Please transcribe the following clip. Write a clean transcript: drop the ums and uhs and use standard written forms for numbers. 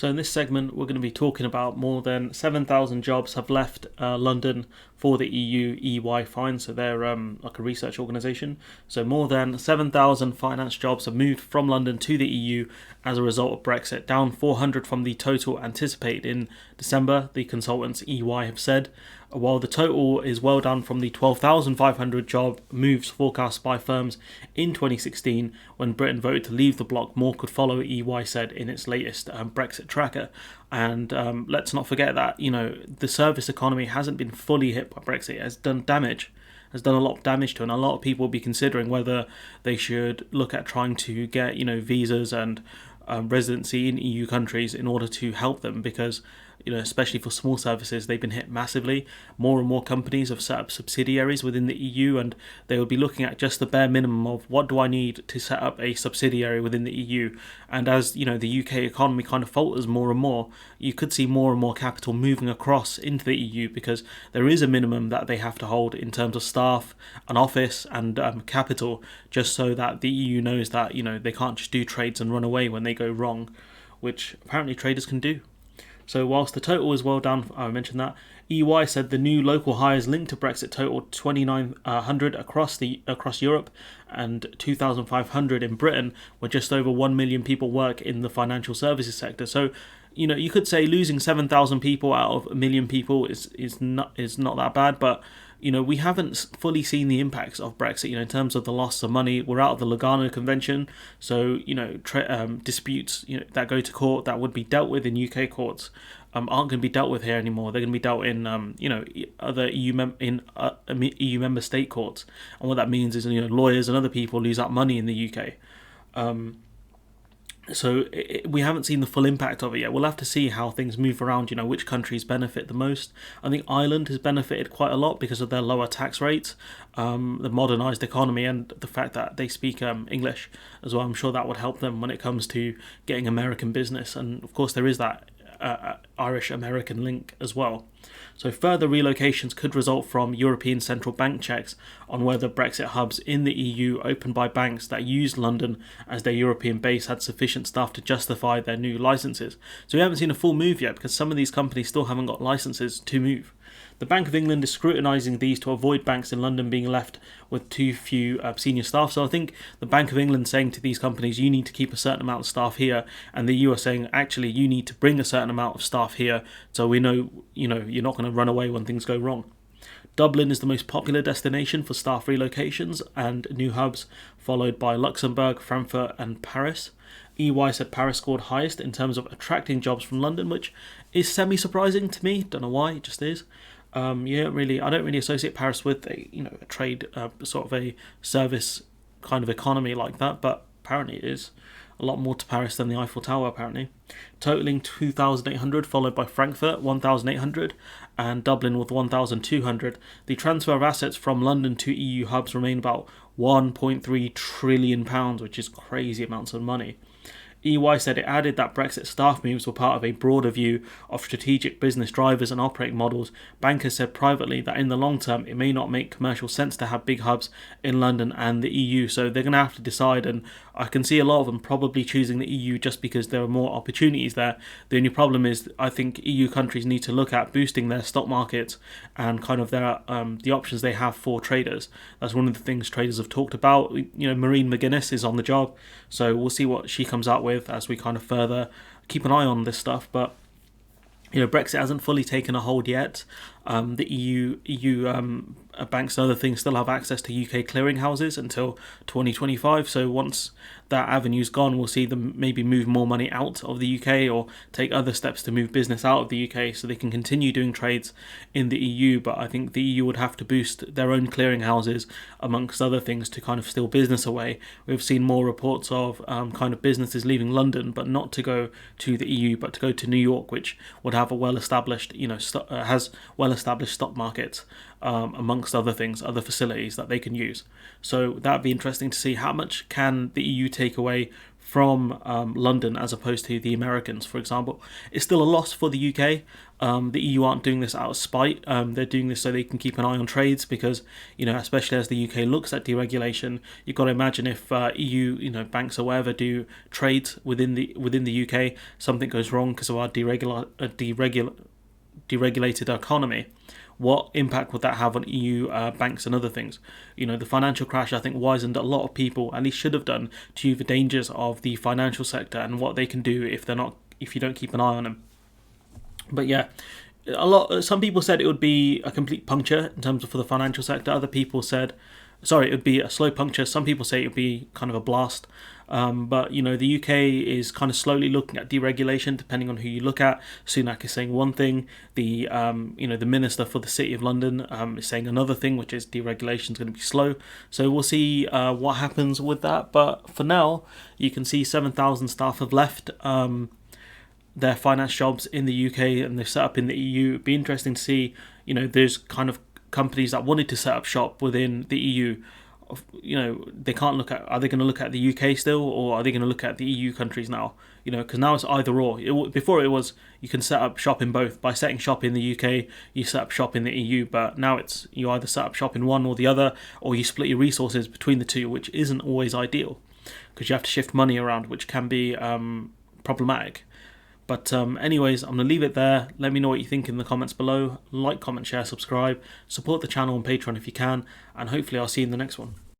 So in this segment, we're going to be talking about more than 7,000 jobs have left London for the EU EY fine. So they're like a research organisation. So more than 7,000 finance jobs have moved from London to the EU as a result of Brexit, down 400 from the total anticipated in December, the consultants EY have said. While the total is well down from the 12,500 job moves forecast by firms in 2016 when Britain voted to leave the bloc, more could follow, EY said in its latest Brexit tracker. And let's not forget that, the service economy hasn't been fully hit by Brexit. It has done a lot of damage to it, and a lot of people will be considering whether they should look at trying to get, visas and residency in EU countries in order to help them, because especially for small services, they've been hit massively. More and more companies have set up subsidiaries within the EU, and they will be looking at just the bare minimum of what do I need to set up a subsidiary within the EU. And as the UK economy kind of falters more and more, you could see more and more capital moving across into the EU, because there is a minimum that they have to hold in terms of staff, an office, and capital, just so that the EU knows that they can't just do trades and run away when they go wrong, which apparently traders can do. So whilst the total is well down, I mentioned that, EY said the new local hires linked to Brexit totaled 2,900 across Europe and 2,500 in Britain, where just over 1 million people work in the financial services sector. So, you could say losing 7,000 people out of 1 million people is not that bad, but we haven't fully seen the impacts of Brexit, in terms of the loss of money. We're out of the Lugano Convention, so, disputes, that go to court that would be dealt with in UK courts aren't going to be dealt with here anymore. They're going to be dealt in, other EU member state courts. And what that means is, lawyers and other people lose out money in the UK. So we haven't seen the full impact of it yet. We'll have to see how things move around, which countries benefit the most. I think Ireland has benefited quite a lot because of their lower tax rates, the modernised economy, and the fact that they speak English as well. I'm sure that would help them when it comes to getting American business. And of course there is that Irish-American link as well. So further relocations could result from European Central Bank checks on whether Brexit hubs in the EU opened by banks that used London as their European base had sufficient staff to justify their new licenses. So we haven't seen a full move yet, because some of these companies still haven't got licenses to move. The Bank of England is scrutinising these to avoid banks in London being left with too few senior staff. So I think the Bank of England saying to these companies, you need to keep a certain amount of staff here, and the EU are saying, actually, you need to bring a certain amount of staff here, so we know, you're not going to run away when things go wrong. Dublin is the most popular destination for staff relocations and new hubs, followed by Luxembourg, Frankfurt and Paris. EY said Paris scored highest in terms of attracting jobs from London, which is semi-surprising to me. Don't know why, it just is. I don't really associate Paris with a trade, sort of a service kind of economy like that, but apparently it is a lot more to Paris than the Eiffel Tower, apparently. Totaling 2,800, followed by Frankfurt 1,800 and Dublin with 1,200. The transfer of assets from London to EU hubs remain about £1.3 trillion, which is crazy amounts of money. EY said it added that Brexit staff moves were part of a broader view of strategic business drivers and operating models. Bankers said privately that in the long term it may not make commercial sense to have big hubs in London and the EU, so they're going to have to decide, and I can see a lot of them probably choosing the EU just because there are more opportunities there. The only problem is I think EU countries need to look at boosting their stock markets and kind of their the options they have for traders. That's one of the things traders have talked about. Maureen McGuinness is on the job, so we'll see what she comes out with as we kind of further keep an eye on this stuff. But Brexit hasn't fully taken a hold yet. The EU banks and other things still have access to UK clearinghouses until 2025. So once that avenue's gone, we'll see them maybe move more money out of the UK or take other steps to move business out of the UK so they can continue doing trades in the EU. But I think the EU would have to boost their own clearinghouses, amongst other things, to kind of steal business away. We've seen more reports of kind of businesses leaving London, but not to go to the EU, but to go to New York, which would have a well-established, has well-established stock markets, amongst other things, other facilities that they can use. So that'd be interesting to see how much can the EU take away from London as opposed to the Americans, for example. It's still a loss for the UK. The EU aren't doing this out of spite. They're doing this so they can keep an eye on trades because, especially as the UK looks at deregulation, you've got to imagine if EU, banks or whatever do trades within the UK, something goes wrong because of our deregulated economy. What impact would that have on EU banks and other things? The financial crash, I think, wizened a lot of people, and it should have done, to the dangers of the financial sector and what they can do if you don't keep an eye on them. But yeah, some people said it would be a complete puncture in terms of for the financial sector. Other people said, it would be a slow puncture. Some people say it would be kind of a blast. But the UK is kind of slowly looking at deregulation, depending on who you look at. Sunak is saying one thing. The minister for the City of London is saying another thing, which is deregulation is going to be slow. So we'll see what happens with that. But for now, you can see 7,000 staff have left their finance jobs in the UK and they've set up in the EU. It'd be interesting to see, there's kind of companies that wanted to set up shop within the EU. They can't look at, are they going to look at the UK still, or are they going to look at the EU countries now? Because now it's either or. Before it was, you can set up shop in both. By setting shop in the UK, you set up shop in the EU, but now it's, you either set up shop in one or the other, or you split your resources between the two, which isn't always ideal, because you have to shift money around, which can be problematic. But anyways, I'm going to leave it there. Let me know what you think in the comments below. Like, comment, share, subscribe. Support the channel on Patreon if you can. And hopefully I'll see you in the next one.